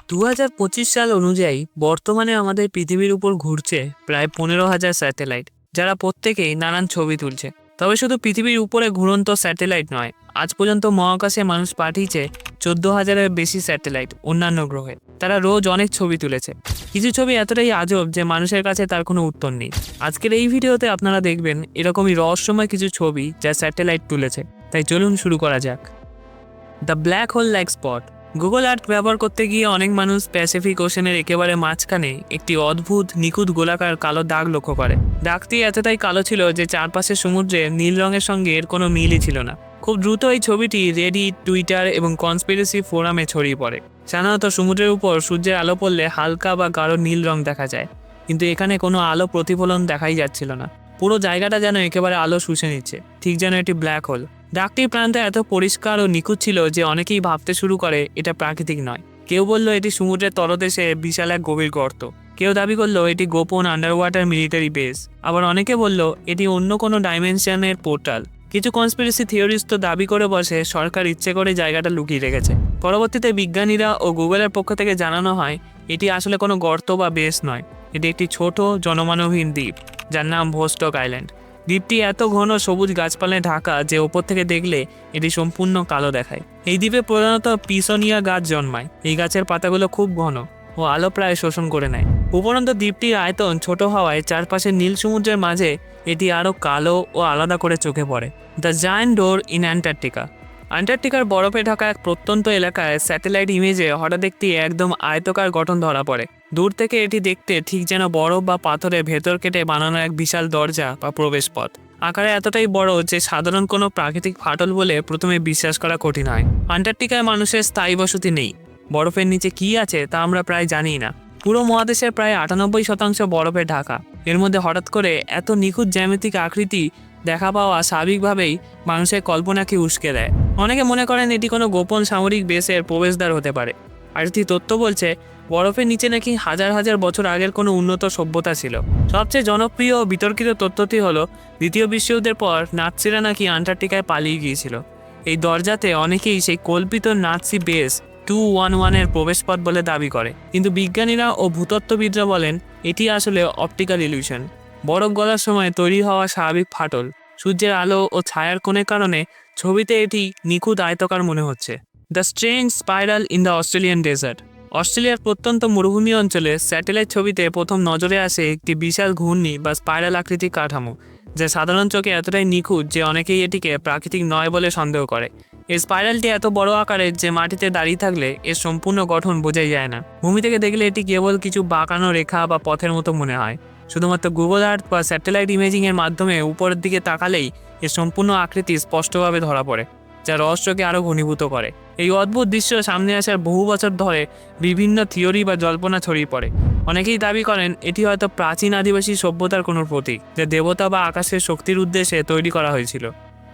2025 সাল অনুযায়ী বর্তমানে আমাদের পৃথিবীর উপর ঘুরছে প্রায় 15,000 স্যাটেলাইট, যারা প্রত্যেকেই নানান ছবি তুলছে। তবে শুধু পৃথিবীর উপরে ঘুরন্ত স্যাটেলাইট নয়, আজ পর্যন্ত মহাকাশে মানুষ পাঠিয়েছে 14,000-এর বেশি স্যাটেলাইট অন্যান্য গ্রহে। তারা রোজ অনেক ছবি তুলেছে। কিছু ছবি এতটাই আজব যে মানুষের কাছে তার কোনো উত্তর নেই। আজকের এই ভিডিওতে আপনারা দেখবেন এরকমই রহস্যময় কিছু ছবি যা স্যাটেলাইট তুলেছে। তাই চলুন শুরু করা যাক। The black hole like spot. Google Earth ব্যবহার করতে গিয়ে অনেক মানুষ প্যাসিফিক ওশেনের একেবারে মাঝখানে একটি অদ্ভুত নিখুঁত গোলাকার কালো দাগ লক্ষ্য করে। দাগটি এতটাই কালো ছিল যে চারপাশে সমুদ্রে নীল রঙের সঙ্গে এর কোনো মিলই ছিল না। খুব দ্রুত এই ছবিটি রেডিট, টুইটার এবং কনস্পিরেসি ফোরামে ছড়িয়ে পড়ে। সাধারণত সমুদ্রের উপর সূর্যের আলো পড়লে হালকা বা গাঢ় নীল রং দেখা যায়, কিন্তু এখানে কোনো আলো প্রতিফলন দেখাই যাচ্ছিল না। পুরো জায়গাটা যেন একেবারে আলো শুষে নিচ্ছে, ঠিক যেন এটি ব্ল্যাক হোল। দাগটির প্রান্ত এত পরিষ্কার ও নিখুঁত ছিল যে অনেকেই ভাবতে শুরু করে এটা প্রাকৃতিক নয়। কেউ বলল এটি সমুদ্রের তলদেশে বিশাল এক গভীর গর্ত, কেউ দাবি করলো এটি গোপন আন্ডার ওয়াটার মিলিটারি বেস, আবার অনেকে বলল এটি অন্য কোনো ডাইমেনশনের পোর্টাল। কিছু কনস্পিরেসি থিওরিস্ট তো দাবি করে বসে সরকার ইচ্ছে করে জায়গাটা লুকিয়ে রেখেছে। পরবর্তীতে বিজ্ঞানীরা ও গুগলের পক্ষ থেকে জানানো হয় এটি আসলে কোনো গর্ত বা বেস নয়, এটি একটি ছোট জনমানবহীন দ্বীপ যার নাম ভোস্টক আইল্যান্ড। দ্বীপটি এত ঘন সবুজ গাছপালায় ঢাকা যে ওপর থেকে দেখলে এটি সম্পূর্ণ কালো দেখায়। এই দ্বীপে প্রধানত পিসনিয়া গাছ জন্মায়। এই গাছের পাতাগুলো খুব ঘন ও আলো প্রায় শোষণ করে নেয়। উপরন্ত দ্বীপটির আয়তন ছোট হওয়ায় চারপাশে নীল সমুদ্রের মাঝে এটি আরও কালো ও আলাদা করে চোখে পড়ে। The giant door in Antarctica. অ্যান্টার্কটিকার বরফে ঢাকা এক প্রত্যন্ত এলাকায় স্যাটেলাইট ইমেজে হঠাৎ একটি একদম আয়তকার গঠন ধরা পড়ে। দূর থেকে এটি দেখতে ঠিক যেন বরফ বা পাথরের ভেতর কেটে বানানো এক বিশাল দরজা বা প্রবেশপথ। আকারে এতটাই বড় যে সাধারণ কোনো প্রাকৃতিক ফাটল বলে প্রথমে বিশ্বাস করা কঠিন হয়। অ্যান্টার্কটিকায় মানুষের স্থায়ী বসতি নেই। বরফের নিচে কী আছে তা আমরা প্রায় জানি না। পুরো মহাদেশের প্রায় 98% বরফে ঢাকা। এর মধ্যে হঠাৎ করে এত নিখুঁত জ্যামিতিক আকৃতি দেখা পাওয়া স্বাভাবিকভাবেই মানুষের কল্পনাকে উস্কে দেয়। অনেকে মনে করেন এটি কোনো গোপন সামরিক বেসের প্রবেশদ্বার হতে পারে। আরেকটি তথ্য বলছে বরফের নিচে নাকি হাজার হাজার বছর আগের কোনো উন্নত সভ্যতা ছিল। সবচেয়ে জনপ্রিয় ও বিতর্কিত তথ্যটি হলো দ্বিতীয় বিশ্বযুদ্ধের পর নাৎসিরা নাকি অ্যান্টার্কটিকায় পালিয়ে গিয়েছিল। এই দরজাতে অনেকেই সেই কল্পিত নাৎসি বেস 211-এর প্রবেশপথ বলে দাবি করে, কিন্তু বিজ্ঞানীরা ও ভূতত্ত্ববিদরা বলেন এটি আসলে অপটিক্যাল ইলিউশন, বরফ গলার সময় তৈরি হওয়া স্বাভাবিক ফাটল। সূর্যের আলো ও ছায়ার কোণের কারণে ছবিতে এটি নিখুঁত আয়তকার মনে হচ্ছে। The strange spiral in the Australian desert. অস্ট্রেলিয়ার প্রত্যন্ত মরুভূমি অঞ্চলে স্যাটেলাইট ছবিতে প্রথম নজরে আসে একটি বিশাল ঘূর্ণি বা স্পাইরাল আকৃতির কাঠামো, যা সাধারণ চোখে এতটাই নিখুঁত যে অনেকেই এটিকে প্রাকৃতিক নয় বলে সন্দেহ করে। এই স্পাইরালটি এত বড় আকারের যে মাটিতে দাঁড়িয়ে থাকলে এর সম্পূর্ণ গঠন বোঝাই যায় না। ভূমি থেকে দেখলে এটি কেবল কিছু বাঁকানো রেখা বা পথের মতো মনে হয়। শুধুমাত্র গুগল আর্থ বা স্যাটেলাইট ইমেজিংয়ের মাধ্যমে উপরের দিকে তাকালেই এর সম্পূর্ণ আকৃতি স্পষ্টভাবে ধরা পড়ে, যা রহস্যকে আরও ঘনীভূত করে। এই অদ্ভুত দৃশ্য সামনে আসার বহু বছর ধরে বিভিন্ন থিওরি বা জল্পনা ছড়িয়ে পড়ে। অনেকেই দাবি করেন এটি হয়তো প্রাচীন আদিবাসী সভ্যতার কোনো প্রতীক, যা দেবতা বা আকাশের শক্তির উদ্দেশ্যে তৈরি করা হয়েছিল।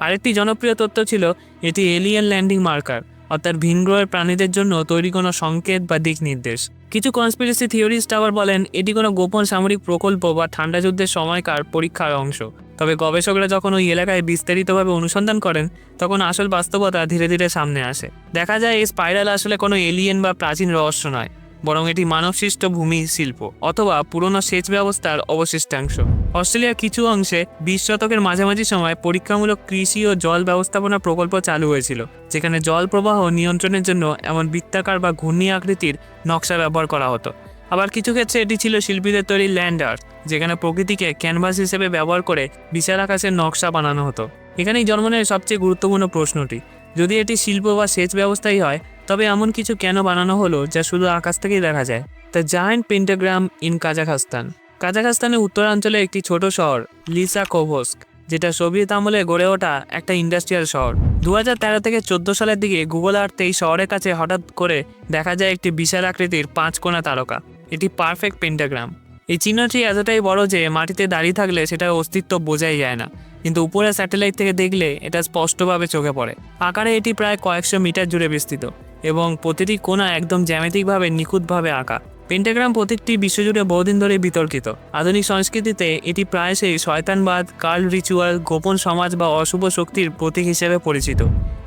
আরেকটি জনপ্রিয় তথ্য ছিল এটি এলিয়েন ল্যান্ডিং মার্কার, অর্থাৎ ভিনগ্রহের প্রাণীদের জন্য তৈরি কোনো সংকেত বা দিক নির্দেশ। কিছু কনস্পিরেসি থিওরিস্ট আবার বলেন এটি কোনো গোপন সামরিক প্রকল্প বা ঠান্ডা যুদ্ধের সময়কার পরীক্ষার অংশ। তবে গবেষকরা যখন ওই এলাকায় বিস্তারিতভাবে অনুসন্ধান করেন তখন আসল বাস্তবতা ধীরে ধীরে সামনে আসে। দেখা যায় এই স্পাইরাল আসলে কোনো এলিয়েন বা প্রাচীন রহস্য নয়, বরং এটি মানবসৃষ্ট ভূমি শিল্প অথবা পুরনো সেচ ব্যবস্থার অবশিষ্টাংশ। অস্ট্রেলিয়ার কিছু অংশে 20 শতকের মাঝামাঝি সময় পরীক্ষামূলক কৃষি ও জল ব্যবস্থাপনা প্রকল্প চালু হয়েছিল, যেখানে জল প্রবাহ নিয়ন্ত্রণের জন্য এমন বৃত্তাকার বা ঘূর্ণি আকৃতির নকশা ব্যবহার করা হতো। আবার কিছু ক্ষেত্রে এটি ছিল শিল্পীদের তৈরি ল্যান্ড আর্ট, যেখানে প্রকৃতিকে ক্যানভাস হিসেবে ব্যবহার করে বিশাল আকাশের নকশা বানানো হতো। এখানেই জন্ম নেয় সবচেয়ে গুরুত্বপূর্ণ প্রশ্নটি, যদি এটি শিল্প বা সেচ ব্যবস্থাই হয় তবে এমন কিছু কেন বানানো হলো যা শুধু আকাশ থেকেই দেখা যায়। The giant pentagram in Kazakhstan. কাজাখস্তানের উত্তরাঞ্চলে একটি ছোট শহর লিসাকোভস্ক, যেটা সোভিয়েত আমলে গড়ে ওঠা একটা ইন্ডাস্ট্রিয়াল শহর। 2013 থেকে 14 সালের দিকে গুগল আর্থ এই শহরের কাছে হঠাৎ করে দেখা যায় একটি বিশাল আকৃতির 5 কোণা তারকা। এটি পারফেক্ট পেন্টাগ্রাম। এই চিহ্নটি এতটাই বড় যে মাটিতে দাঁড়িয়ে থাকলে সেটার অস্তিত্ব বোঝাই যায় না, কিন্তু উপরে স্যাটেলাইট থেকে দেখলে এটা স্পষ্টভাবে চোখে পড়ে। আকারে এটি প্রায় কয়েকশো মিটার জুড়ে বিস্তৃত এবং প্রতিটি কোণা একদম জ্যামিতিকভাবে নিখুঁতভাবে আঁকা। পেন্টাগ্রাম প্রতীকটি বিশ্বজুড়ে বহুদিন ধরে বিতর্কিত। আধুনিক সংস্কৃতিতে এটি প্রায়শই শয়তানবাদ, কাল্ট রিচুয়াল, গোপন সমাজ বা অশুভ শক্তির প্রতীক হিসেবে পরিচিত।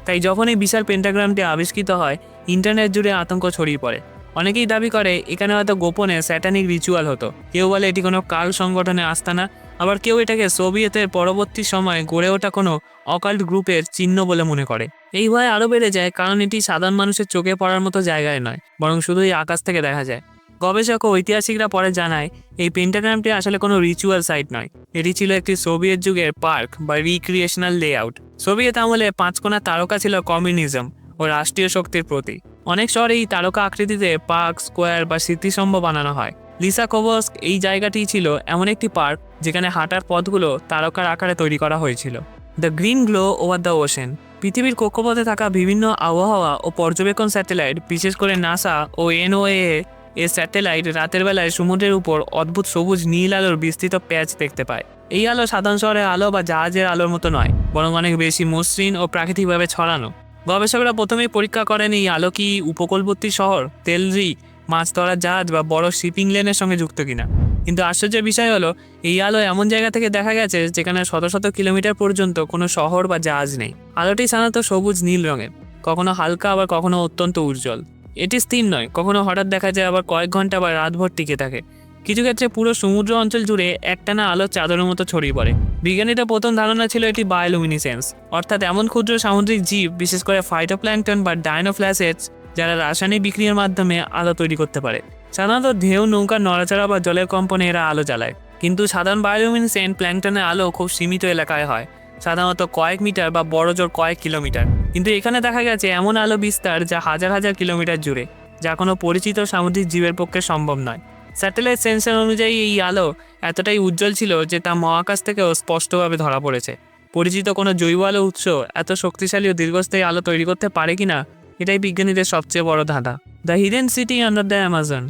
তাই যখন এই বিশাল পেন্টাগ্রামটি আবিষ্কৃত হয় ইন্টারনেট জুড়ে আতঙ্ক ছড়িয়ে পড়ে। অনেকেই দাবি করে এখানে হয়তো গোপনে স্যাটানিক রিচুয়াল হতো। কেউ বলে এটি কোনো কাল সংগঠনের আস্তানা, আবার কেউ এটাকে সোভিয়েতের পরবর্তী সময়ে গড়ে ওঠা কোনো অকাল্ট গ্রুপের চিহ্ন বলে মনে করে। এই ভয় আরও বেড়ে যায় কারণ এটি সাধারণ মানুষের চোখে পড়ার মতো জায়গায় নয়, বরং শুধুই আকাশ থেকে দেখা যায়। গবেষক ও ঐতিহাসিকরা পরে জানায় এই পেন্টাগ্রামটি আসলে কোনো রিচুয়াল সাইট নয়, এটি ছিল একটি সোভিয়েত যুগের পার্ক বা রিক্রিয়েশনাল লেআউট। সোভিয়েত আমলে 5 কোণা তারকা ছিল কমিউনিজম ও রাষ্ট্রীয় শক্তির প্রতীক। অনেক শহরে এই তারকা আকৃতিতে পার্ক, স্কোয়ার বা স্মৃতিস্তম্ভ বানানো হয়। লিসাকোভস্ক এই জায়গাটি ছিল এমন একটি পার্ক যেখানে হাঁটার পথগুলো তারকার আকারে তৈরি করা হয়েছিল। The green glow over the ocean. পৃথিবীর কক্ষপথে থাকা বিভিন্ন আবহাওয়া ও পর্যবেক্ষণ স্যাটেলাইট, বিশেষ করে নাসা ও এনওএএ এর স্যাটেলাইট রাতের বেলায় সমুদ্রের উপর অদ্ভুত সবুজ নীল আলোর বিস্তৃত প্যাচ দেখতে পায়। এই আলো সাধারণ শহরের আলো বা জাহাজের আলোর মতো নয়, বরং অনেক বেশি মসৃণ ও প্রাকৃতিকভাবে ছড়ানো। গবেষকরা প্রথমেই পরীক্ষা করেন এই আলো কি উপকূলবর্তী শহর, তেলরি, মাছ ধরার জাহাজ বা বড় শিপিং লেনের সঙ্গে যুক্ত কিনা। কিন্তু আশ্চর্যের বিষয় হলো এই আলো এমন জায়গা থেকে দেখা গেছে যেখানে শত শত কিলোমিটার পর্যন্ত কোনো শহর বা জাহাজ নেই। আলোটি সাধারণত সবুজ নীল রঙের, কখনো হালকা আবার কখনো অত্যন্ত উজ্জ্বল। এটি স্থির নয়, কখনো হঠাৎ দেখা যায়, আবার কয়েক ঘন্টা বা রাতভর টিকে থাকে। কিছু ক্ষেত্রে পুরো সমুদ্র অঞ্চল জুড়ে একটানা আলোর চাদরের মতো ছড়িয়ে পড়ে। বিজ্ঞানীদের প্রথম ধারণা ছিল এটি বায়োলুমিনেসেন্স, অর্থাৎ এমন ক্ষুদ্র সামুদ্রিক জীব, বিশেষ করে ফাইটোপ্ল্যাঙ্কটন বা ডাইনোফ্ল্যাসেটস, যারা রাসায়নিক বিক্রিয়ার মাধ্যমে আলো তৈরি করতে পারে। সাধারণত ঢেউ, নৌকার নড়াচড়া বা জলের কম্পনে এরা আলো জ্বালায়। কিন্তু সাধারণ বায়োলুমিনেসেন্ট প্ল্যাঙ্কটনের আলো খুব সীমিত এলাকায় হয়, সাধারণত কয়েক মিটার বা বড় জোর কয়েক কিলোমিটার। কিন্তু এখানে দেখা গেছে এমন আলো বিস্তার যা হাজার হাজার কিলোমিটার জুড়ে, যা কোনো পরিচিত সামুদ্রিক জীবের পক্ষে সম্ভব নয়। স্যাটেলাইট সেন্সর অনুযায়ী এই আলো এতটাই উজ্জ্বল ছিল যে তা মহাকাশ থেকেও স্পষ্টভাবে ধরা পড়েছে। পরিচিত কোনো জৈব আলো উৎস এত শক্তিশালী ও দীর্ঘস্থায়ী আলো তৈরি করতে পারে কিনা, এটাই বিজ্ঞানীদের সবচেয়ে বড় ধাঁধা। The hidden city under the Amazon.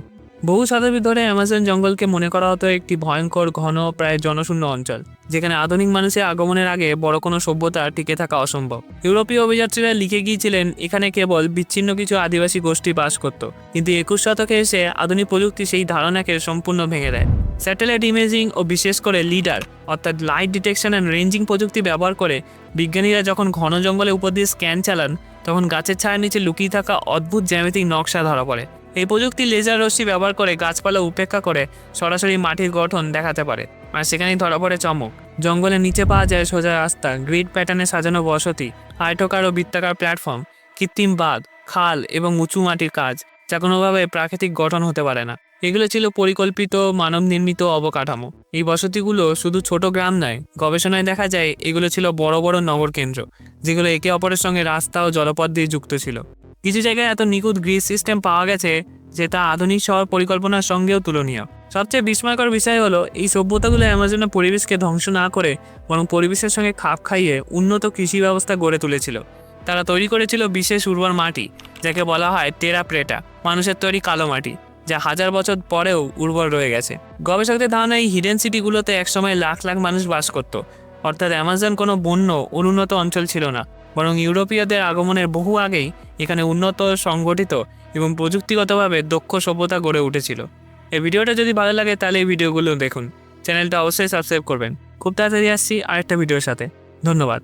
বহু শতাব্দী ধরে অ্যামাজন জঙ্গলকে মনে করা হতো একটি ভয়ঙ্কর, ঘন, প্রায় জনশূন্য অঞ্চল, যেখানে আধুনিক মানুষের আগমনের আগে বড় কোনো সভ্যতা টিকে থাকা অসম্ভব। ইউরোপীয় অভিযাত্রীরা লিখে গিয়েছিলেন এখানে কেবল বিচ্ছিন্ন কিছু আদিবাসী গোষ্ঠী বাস করত, কিন্তু 21 শতকে এসে আধুনিক প্রযুক্তি সেই ধারণাকে সম্পূর্ণ ভেঙে দেয়। স্যাটেলাইট ইমেজিং ও বিশেষ করে লিডার অর্থাৎ লাইট ডিটেকশন অ্যান্ড রেঞ্জিং প্রযুক্তি ব্যবহার করে বিজ্ঞানীরা যখন ঘন জঙ্গলের উপর দিয়ে স্ক্যান চালান, তখন গাছের ছায়ার নিচে লুকিয়ে থাকা অদ্ভুত জ্যামিতিক নকশা ধরা পড়ে। এই প্রযুক্তি লেজার রশ্মি ব্যবহার করে গাছপালা উপেক্ষা করে সরাসরি মাটির গঠন দেখাতে পারে, আর সেখানেই ধরা পড়ে চমক। জঙ্গলের নিচে পাওয়া যায় সোজা রাস্তা, গ্রিড প্যাটার্নে সাজানো বসতি, আয়তকার ও বৃত্তাকার প্ল্যাটফর্ম, কৃত্রিম বাঁধ, খাল এবং উঁচু মাটির কাজ, যা কোনোভাবে প্রাকৃতিক গঠন হতে পারে না। এগুলো ছিল পরিকল্পিত মানব নির্মিত অবকাঠামো। এই বসতিগুলো শুধু ছোট গ্রাম নয়, গবেষণায় দেখা যায় এগুলো ছিল বড় বড় নগর কেন্দ্র, যেগুলো একে অপরের সঙ্গে রাস্তা ও জলপথ দিয়ে যুক্ত ছিল। কিছু জায়গায় এত নিখুঁত গ্রিড সিস্টেম পাওয়া গেছে যে তা আধুনিক শহর পরিকল্পনার সঙ্গেও তুলনীয়। সবচেয়ে বিস্ময়কর বিষয় হলো এই সভ্যতাগুলো অ্যামাজনের পরিবেশকে ধ্বংস না করে বরং পরিবেশের সঙ্গে খাপ খাইয়ে উন্নত কৃষি ব্যবস্থা গড়ে তুলেছিল। তারা তৈরি করেছিল বিশেষ উর্বর মাটি, যাকে বলা হয় টেরা প্রেটা, মানুষের তৈরি কালো মাটি, যা হাজার বছর পরেও উর্বর রয়ে গেছে। গবেষকদের ধারণা এই হিডেন সিটিগুলোতে একসময় লাখ লাখ মানুষ বাস করত, অর্থাৎ অ্যামাজন কোনো বন্য অনুন্নত অঞ্চল ছিল না, বরং ইউরোপীয়দের আগমনের বহু আগেই এখানে উন্নত, সংগঠিত এবং প্রযুক্তিগতভাবে দক্ষ সভ্যতা গড়ে উঠেছিল। এই ভিডিওটা যদি ভালো লাগে তাহলে এই ভিডিওগুলো দেখুন, চ্যানেলটা অবশ্যই সাবস্ক্রাইব করবেন। খুব তাড়াতাড়ি আসছি আরেকটা ভিডিওর সাথে। ধন্যবাদ।